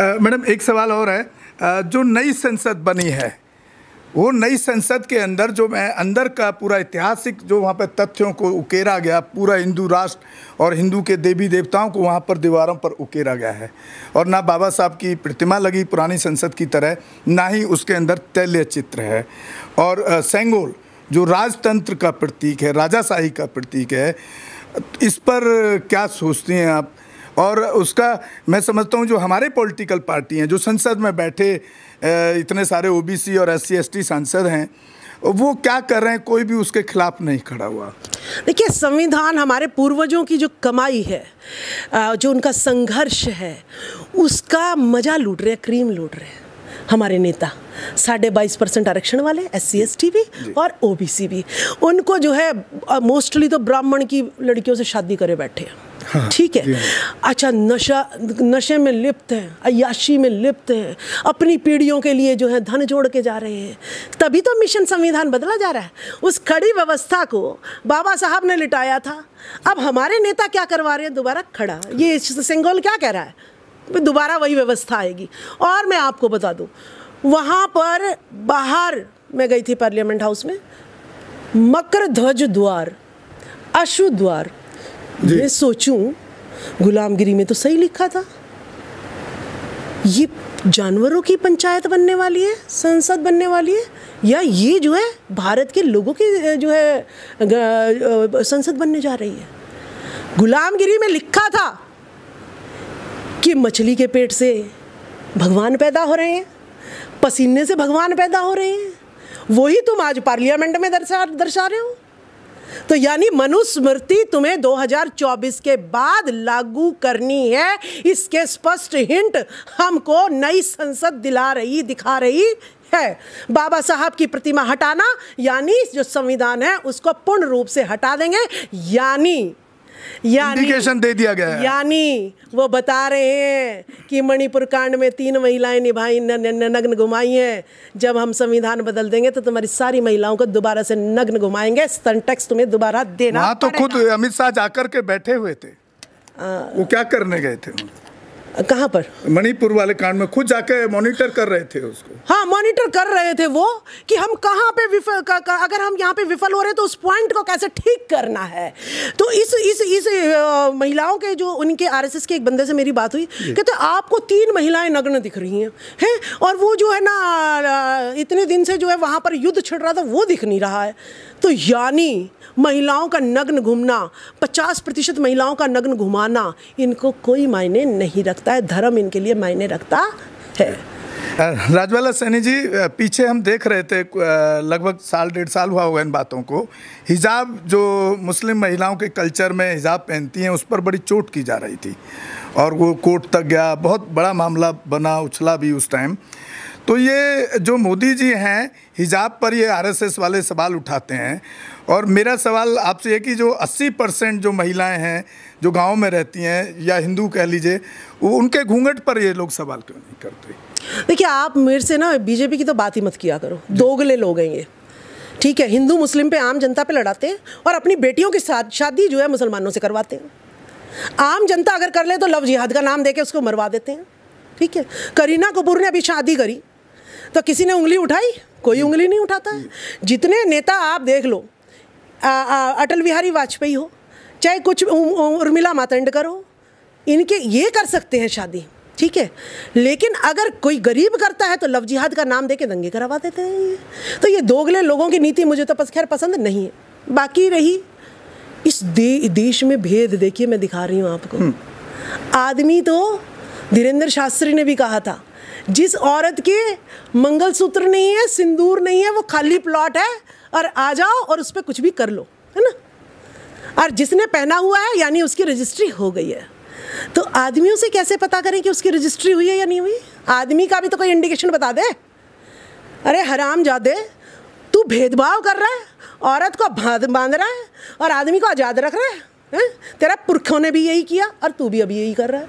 Madam एक सवाल और है, जो नई संसद बनी है वो नई संसद के अंदर जो अंदर का पूरा ऐतिहासिक जो वहाँ पर तथ्यों को उकेरा गया, पूरा हिंदू राष्ट्र और हिंदू के देवी देवताओं को वहाँ पर दीवारों पर उकेरा गया है, और ना बाबा साहब की प्रतिमा लगी पुरानी संसद की तरह, ना ही उसके अंदर तैल्य चित्र है। और सेंगोल जो राजतंत्र का प्रतीक है, राजाशाही का प्रतीक है, इस पर क्या सोचती हैं आप? और उसका मैं समझता हूँ जो हमारे पॉलिटिकल पार्टी हैं, जो संसद में बैठे इतने सारे ओबीसी और एससी एसटी सांसद हैं, वो क्या कर रहे हैं? कोई भी उसके खिलाफ नहीं खड़ा हुआ। देखिए, संविधान हमारे पूर्वजों की जो कमाई है, जो उनका संघर्ष है, उसका मजा लूट रहे हैं, क्रीम लूट रहे हैं हमारे नेता। 22.5% आरक्षण वाले SC ST भी और OBC भी, उनको जो है मोस्टली तो ब्राह्मण की लड़कियों से शादी करे बैठे हैं। हाँ, ठीक है। अच्छा, नशे में लिप्त हैं, अय्याशी में लिप्त हैं, अपनी पीढ़ियों के लिए जो है धन जोड़ के जा रहे हैं। तभी तो मिशन संविधान बदला जा रहा है। उस खड़ी व्यवस्था को बाबा साहब ने लिटाया था, अब हमारे नेता क्या करवा रहे हैं? दोबारा खड़ा। ये सेंगोल क्या कह रहा है? दोबारा वही व्यवस्था आएगी। और मैं आपको बता दूं, वहाँ पर बाहर मैं गई थी पार्लियामेंट हाउस में, मकर ध्वज द्वार, अशु द्वार। मैं सोचूं, गुलामगिरी में तो सही लिखा था, ये जानवरों की पंचायत बनने वाली है, संसद बनने वाली है, या ये जो है भारत के लोगों की जो है संसद बनने जा रही है? गुलामगिरी में लिखा था कि मछली के पेट से भगवान पैदा हो रहे हैं, पसीने से भगवान पैदा हो रहे हैं। वही तुम आज पार्लियामेंट में दर्शा रहे हो। तो यानी मनुस्मृति तुम्हें 2024 के बाद लागू करनी है, इसके स्पष्ट हिंट हमको नई संसद दिखा रही है। बाबा साहब की प्रतिमा हटाना यानी जो संविधान है उसको पूर्ण रूप से हटा देंगे, यानी इंडिकेशन दे दिया गया है। यानी वो बता रहे हैं कि मणिपुर कांड में 3 महिलाएं निभाई नग्न घुमाई हैं, जब हम संविधान बदल देंगे तो तुम्हारी सारी महिलाओं को दोबारा से नग्न घुमाएंगे। टेक्स्ट तुम्हें दोबारा देना। वहाँ तो खुद अमित शाह जाकर के बैठे हुए थे। वो क्या करने गए थे? कहाँ पर? मणिपुर वाले कांड में खुद जाके मॉनिटर कर रहे थे उसको। हाँ, मॉनिटर कर रहे थे वो, कि हम कहाँ पे अगर हम यहाँ पे विफल हो रहे हैं तो उस पॉइंट को कैसे ठीक करना है। तो इस महिलाओं के जो उनके RSS के एक बंदे से मेरी बात हुई, कहते आपको 3 महिलाएं नग्न दिख रही हैं, और वो जो है ना इतने दिन से जो है वहाँ पर युद्ध छिड़ रहा था वो दिख नहीं रहा है। तो यानी महिलाओं का नग्न घूमना, 50% महिलाओं का नग्न घुमाना इनको कोई मायने नहीं रखता है, धर्म इनके लिए मायने रखता है। राजबाला सैनी जी, पीछे हम देख रहे थे, लगभग 1.5 साल हुआ होगा इन बातों को। हिजाब जो मुस्लिम महिलाओं के कल्चर में हिजाब पहनती हैं उस पर बड़ी चोट की जा रही थी, और वो कोर्ट तक गया, बहुत बड़ा मामला बना, उछला भी उस टाइम। तो ये जो मोदी जी हैं, हिजाब पर ये RSS वाले सवाल उठाते हैं, और मेरा सवाल आपसे है कि जो 80% जो महिलाएं हैं जो गांव में रहती हैं, या हिंदू कह लीजिए, उनके घूंघट पर ये लोग सवाल क्यों नहीं करते? देखिए, आप मेरे से ना बीजेपी की तो बात ही मत किया करो, दोगले लोग हैं ये। ठीक है, हिंदू मुस्लिम पे, आम जनता पे लड़ाते हैं, और अपनी बेटियों के साथ शादी जो है मुसलमानों से करवाते हैं। आम जनता अगर कर ले तो लव जिहाद का नाम देके उसको मरवा देते हैं। ठीक है, करीना कपूर ने अभी शादी करी तो किसी ने उंगली उठाई? कोई उंगली नहीं उठाता है। जितने नेता आप देख लो, अटल बिहारी वाजपेयी हो, चाहे कुछ उर्मिला मातोंडकर हो, इनके ये कर सकते हैं शादी। ठीक है, लेकिन अगर कोई गरीब करता है तो लव जिहाद का नाम देके दंगे करवा देते हैं। तो ये दोगले लोगों की नीति मुझे तो खैर पसंद नहीं है। बाकी रही इस देश में भेद, देखिए मैं दिखा रही हूँ आपको। आदमी तो धीरेन्द्र शास्त्री ने भी कहा था, जिस औरत के मंगलसूत्र नहीं है, सिंदूर नहीं है, वो खाली प्लॉट है, और आ जाओ और उस पर कुछ भी कर लो, है ना। और जिसने पहना हुआ है यानी उसकी रजिस्ट्री हो गई है। तो आदमियों से कैसे पता करें कि उसकी रजिस्ट्री हुई है या नहीं हुई? आदमी का भी तो कोई इंडिकेशन बता दे। अरे हरामजादे, तू भेदभाव कर रहा है, औरत को बांध रहा है और आदमी को आज़ाद रख रहा है। तेरा पुरखों ने भी यही किया और तू भी अभी यही कर रहा है।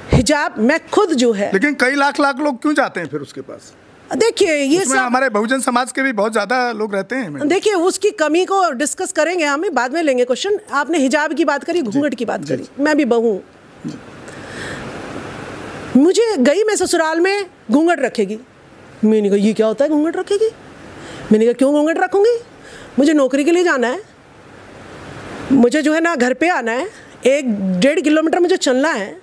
हिजाब मैं खुद जो है, लेकिन कई लाख लोग क्यों जाते हैं फिर उसके पास? देखिए, ये सब हमारे बहुजन समाज के भी बहुत ज़्यादा लोग रहते हैं। देखिए, उसकी कमी को डिस्कस करेंगे, हम बाद में लेंगे क्वेश्चन। आपने हिजाब की बात करी, घूंघट की बात करी, मैं भी बहू। मुझे गई मैं ससुराल में, घूंघट रखेगी। मैंने कहा ये क्या होता है घूंघट रखेगी? मैंने कहा क्यों घूंघट रखूँगी, मुझे नौकरी के लिए जाना है, मुझे जो है ना घर पे आना है, 1-1.5 किलोमीटर मुझे चलना है,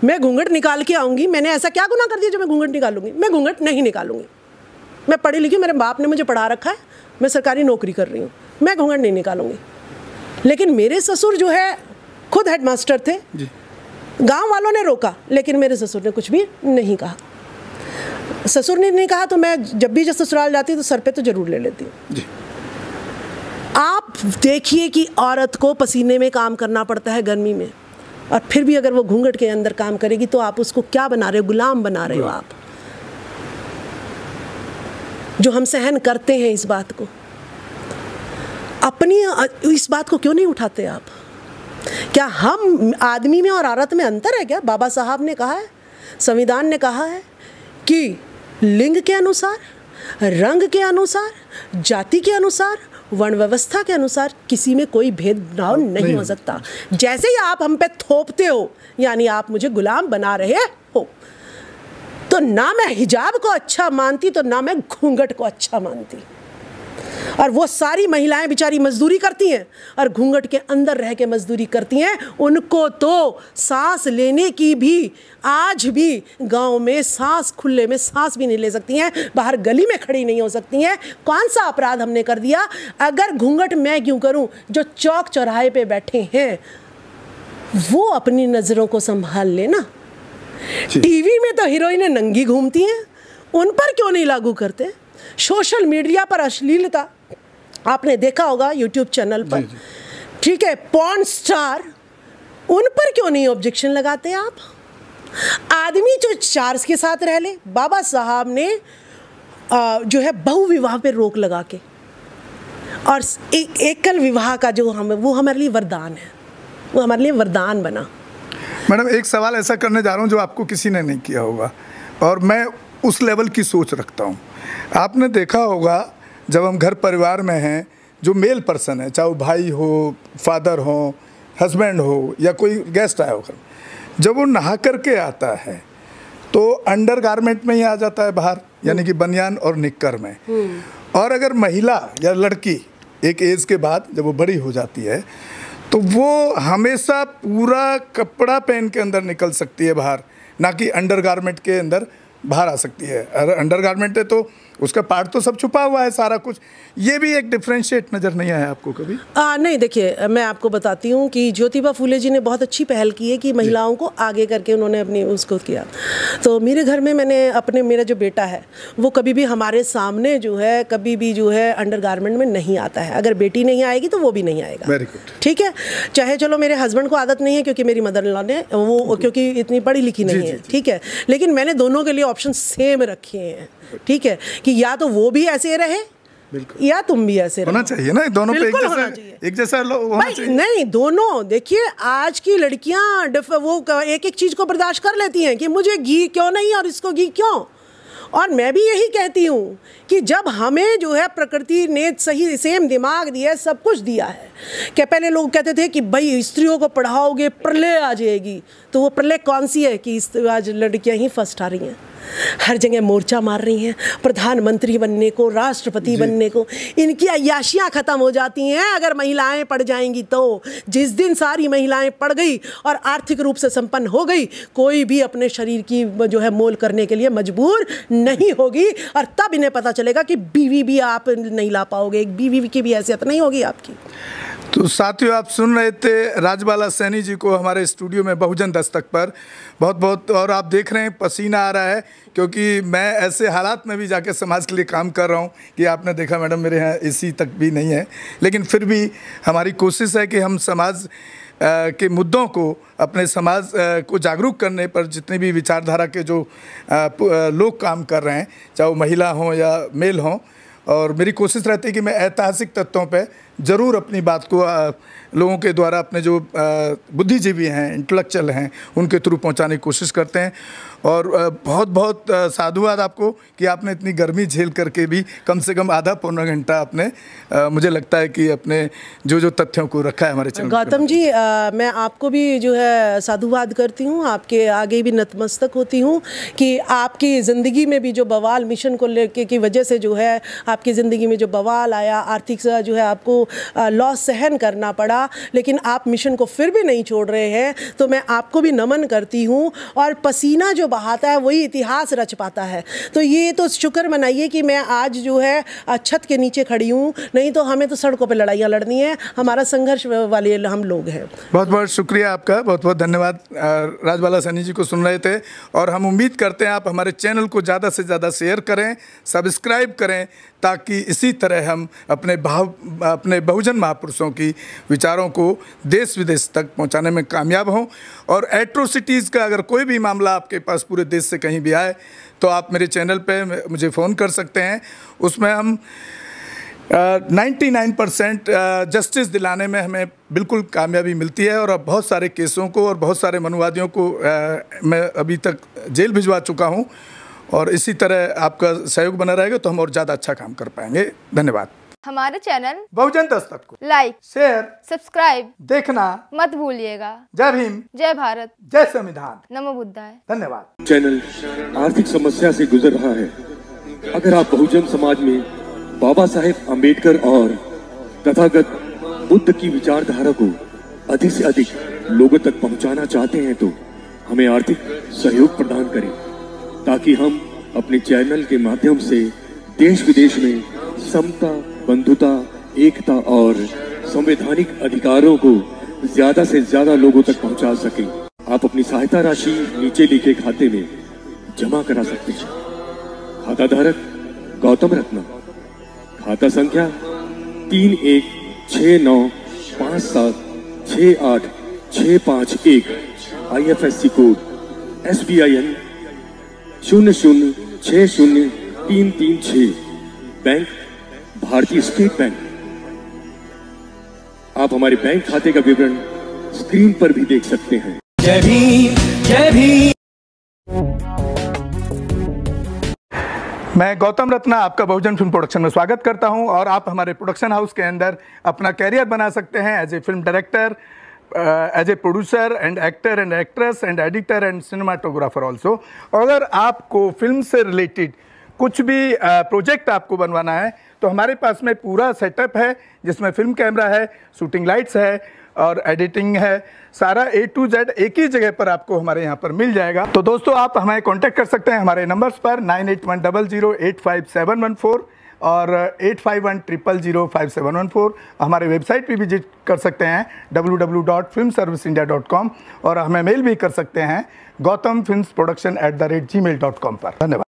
मैं घूंघट निकाल के आऊँगी। मैंने ऐसा क्या गुनाह कर दिया जो मैं घूंघट निकालूंगी? मैं घूंघट नहीं निकालूंगी। मैं पढ़ी लिखी, मेरे बाप ने मुझे पढ़ा रखा है, मैं सरकारी नौकरी कर रही हूँ, मैं घूंघट नहीं निकालूंगी। लेकिन मेरे ससुर जो है खुद हेडमास्टर थे, गांव वालों ने रोका, लेकिन मेरे ससुर ने कुछ भी नहीं कहा। ससुर ने नहीं कहा तो मैं जब भी ससुराल जाती तो सर पे तो जरूर ले लेती हूँ। आप देखिए कि औरत को पसीने में काम करना पड़ता है गर्मी में, और फिर भी अगर वो घूंघट के अंदर काम करेगी तो आप उसको क्या बना रहे हो? गुलाम बना रहे हो आप। जो हम सहन करते हैं इस बात को, अपनी इस बात को क्यों नहीं उठाते आप? क्या हम आदमी में और औरत में अंतर है क्या? बाबा साहब ने कहा है, संविधान ने कहा है कि लिंग के अनुसार, रंग के अनुसार, जाति के अनुसार, वर्ण व्यवस्था के अनुसार किसी में कोई भेदभाव नहीं हो सकता। जैसे ही आप हम पे थोपते हो, यानी आप मुझे गुलाम बना रहे हो। तो ना मैं हिजाब को अच्छा मानती, तो ना मैं घूंघट को अच्छा मानती। और वो सारी महिलाएं बेचारी मजदूरी करती हैं और घूंघट के अंदर रह के मजदूरी करती हैं। उनको तो सांस लेने की भी, आज भी गांव में सांस, खुले में सांस भी नहीं ले सकती हैं, बाहर गली में खड़ी नहीं हो सकती हैं। कौन सा अपराध हमने कर दिया? अगर घूंघट मैं क्यों करूं? जो चौक चौराहे पे बैठे हैं वो अपनी नज़रों को संभाल लेना। टीवी में तो हीरोइनें नंगी घूमती हैं, उन पर क्यों नहीं लागू करते? सोशल मीडिया पर अश्लीलता आपने देखा होगा यूट्यूब चैनल पर, ठीक है, पॉर्न स्टार, उन पर क्यों नहीं ऑब्जेक्शन लगाते आप? आदमी जो चार्ज के साथ रह ले, बाबा साहब ने जो है बहु विवाह पे रोक लगा के, और एकल विवाह का जो वो हमारे लिए वरदान है, वो हमारे लिए वरदान बना। मैडम एक सवाल ऐसा करने जा रहा हूँ जो आपको किसी ने नहीं किया होगा, और मैं उस लेवल की सोच रखता हूँ। आपने देखा होगा जब हम घर परिवार में हैं, जो मेल पर्सन है, चाहे वो भाई हो, फादर हो, हस्बैंड हो, या कोई गेस्ट आया होगा, जब वो नहा करके आता है तो अंडर गारमेंट में ही आ जाता है बाहर, यानी कि बनियान और निक्कर में। और अगर महिला या लड़की एक एज के बाद जब वो बड़ी हो जाती है तो वो हमेशा पूरा कपड़ा पहन के अंदर निकल सकती है बाहर, ना कि अंडर गारमेंट के अंदर बाहर आ सकती है। अगर अंडर गारमेंट है तो उसका पार्ट तो सब छुपा हुआ है सारा कुछ। ये भी एक डिफरेंशिएट नज़र नहीं आया आपको कभी? नहीं, देखिए मैं आपको बताती हूँ कि ज्योतिबा फूले जी ने बहुत अच्छी पहल की है कि महिलाओं को आगे करके उन्होंने अपनी उसको किया। तो मेरे घर में मैंने अपने, मेरा जो बेटा है वो कभी भी हमारे सामने जो है कभी भी जो है अंडर गारमेंट में नहीं आता है। अगर बेटी नहीं आएगी तो वो भी नहीं आएगा। वेरी गुड, ठीक है। चाहे चलो मेरे हस्बैंड को आदत नहीं है क्योंकि मेरी मदर इन लॉ ने वो क्योंकि इतनी पढ़ी लिखी नहीं है, ठीक है, लेकिन मैंने दोनों के लिए ऑप्शन सेम रखे हैं, ठीक है, कि या तो वो भी ऐसे रहे या तुम भी ऐसे होना चाहिए ना, दोनों पे एक जैसा होना चाहिए। नहीं, दोनों देखिए, आज की लड़कियां वो एक एक चीज को बर्दाश्त कर लेती हैं कि मुझे घी क्यों नहीं और इसको घी क्यों। और मैं भी यही कहती हूँ कि जब हमें जो है प्रकृति ने सही सेम दिमाग दिया है, सब कुछ दिया है, कि पहले लोग कहते थे कि भाई स्त्रियों को पढ़ाओगे प्रलय आ जाएगी, तो वो प्रलय कौन सी है कि आज लड़कियाँ ही फर्स्ट आ रही हैं, हर जगह मोर्चा मार रही हैं प्रधानमंत्री बनने को, राष्ट्रपति बनने को। इनकी अय्याशियाँ ख़त्म हो जाती हैं अगर महिलाएं पढ़ जाएंगी तो। जिस दिन सारी महिलाएं पढ़ गई और आर्थिक रूप से संपन्न हो गई, कोई भी अपने शरीर की जो है मोल करने के लिए मजबूर नहीं होगी, और तब इन्हें पता चलेगा कि बीवी भी आप नहीं ला पाओगे, एक बीवी की भी हैसियत नहीं होगी आपकी। तो साथियों, आप सुन रहे थे राजबाला सैनी जी को हमारे स्टूडियो में बहुजन दस्तक पर। बहुत बहुत, और आप देख रहे हैं पसीना आ रहा है क्योंकि मैं ऐसे हालात में भी जाके समाज के लिए काम कर रहा हूं कि आपने देखा मैडम मेरे यहाँ एसी तक भी नहीं है, लेकिन फिर भी हमारी कोशिश है कि हम समाज के मुद्दों को, अपने समाज को जागरूक करने पर जितनी भी विचारधारा के जो लोग काम कर रहे हैं, चाहे वो महिला हों या मेल हों, और मेरी कोशिश रहती है कि मैं ऐतिहासिक तथ्यों पे ज़रूर अपनी बात को लोगों के द्वारा, अपने जो बुद्धिजीवी हैं, इंटेलेक्चुअल हैं, उनके थ्रू पहुंचाने की कोशिश करते हैं। और बहुत बहुत साधुवाद आपको कि आपने इतनी गर्मी झेल करके भी कम से कम आधा पौना घंटा आपने मुझे लगता है कि अपने जो तथ्यों को रखा है हमारे चैनल। गौतम जी, मैं आपको भी जो है साधुवाद करती हूँ, आपके आगे भी नतमस्तक होती हूँ कि आपकी ज़िंदगी में भी जो बवाल मिशन को लेके की वजह से जो है आपकी ज़िंदगी में जो बवाल आया, आर्थिक जो है आपको लॉस सहन करना पड़ा, लेकिन आप मिशन को फिर भी नहीं छोड़ रहे हैं, तो मैं आपको भी नमन करती हूँ। और पसीना जो बहाता है वही इतिहास रच पाता है। तो ये तो शुक्र मनाइए कि मैं आज जो है छत के नीचे खड़ी हूँ, नहीं तो हमें तो सड़कों पे लड़ाइयाँ लड़नी है। हमारा संघर्ष वाले हम लोग हैं। बहुत बहुत शुक्रिया आपका, बहुत बहुत धन्यवाद। राजबाला सैनी जी को सुन रहे थे और हम उम्मीद करते हैं आप हमारे चैनल को ज़्यादा से ज़्यादा शेयर करें, सब्सक्राइब करें, ताकि इसी तरह हम अपने बहुजन महापुरुषों की विचारों को देश विदेश तक पहुंचाने में कामयाब हों। और एट्रोसिटीज़ का अगर कोई भी मामला आपके पास पूरे देश से कहीं भी आए तो आप मेरे चैनल पे मुझे फ़ोन कर सकते हैं। उसमें हम 99% जस्टिस दिलाने में हमें बिल्कुल कामयाबी मिलती है। और अब बहुत सारे केसों को और बहुत सारे मनुवादियों को मैं अभी तक जेल भिजवा चुका हूं। और इसी तरह आपका सहयोग बना रहेगा तो हम और ज़्यादा अच्छा काम कर पाएंगे। धन्यवाद। हमारे चैनल बहुजन दस्तक को लाइक, शेयर, सब्सक्राइब देखना मत भूलिएगा। जय भीम, जय भारत, जय संविधान, नमो बुद्धाय। धन्यवाद। चैनल आर्थिक समस्या से गुजर रहा है। अगर आप बहुजन समाज में बाबा साहेब अम्बेडकर और तथागत बुद्ध की विचारधारा को अधिक से अधिक लोगों तक पहुंचाना चाहते हैं तो हमें आर्थिक सहयोग प्रदान करें, ताकि हम अपने चैनल के माध्यम से देश विदेश में समता, बंधुता, एकता और संवैधानिक अधिकारों को ज्यादा से ज्यादा लोगों तक पहुंचा सकें। आप अपनी सहायता राशि नीचे लिखे खाते में जमा करा सकते हैं। खाता धारक गौतम रत्ना, खाता संख्या 316957686551, IFSC कोड SBIN 0060336, बैंक भारतीय स्टेट बैंक। आप हमारे बैंक खाते का विवरण स्क्रीन पर भी देख सकते हैं। जय भीम, जय भीम। मैं गौतम रत्ना आपका बहुजन फिल्म प्रोडक्शन में स्वागत करता हूं। और आप हमारे प्रोडक्शन हाउस के अंदर अपना कैरियर बना सकते हैं as a film director, as a producer and actor and actress and editor and cinematographer also. अगर आपको फिल्म से रिलेटेड कुछ भी प्रोजेक्ट आपको बनवाना है तो हमारे पास में पूरा सेटअप है, जिसमें फिल्म कैमरा है, शूटिंग लाइट्स है और एडिटिंग है। सारा A to Z एक ही जगह पर आपको हमारे यहाँ पर मिल जाएगा। तो दोस्तों, आप हमें कांटेक्ट कर सकते हैं हमारे नंबर्स पर 9810085714 और 8510005714। हमारे वेबसाइट पे विजिट कर सकते हैं www.filmserviceindia.com और हमें मेल भी कर सकते हैं gautamfilmsproduction@gmail.com पर। धन्यवाद।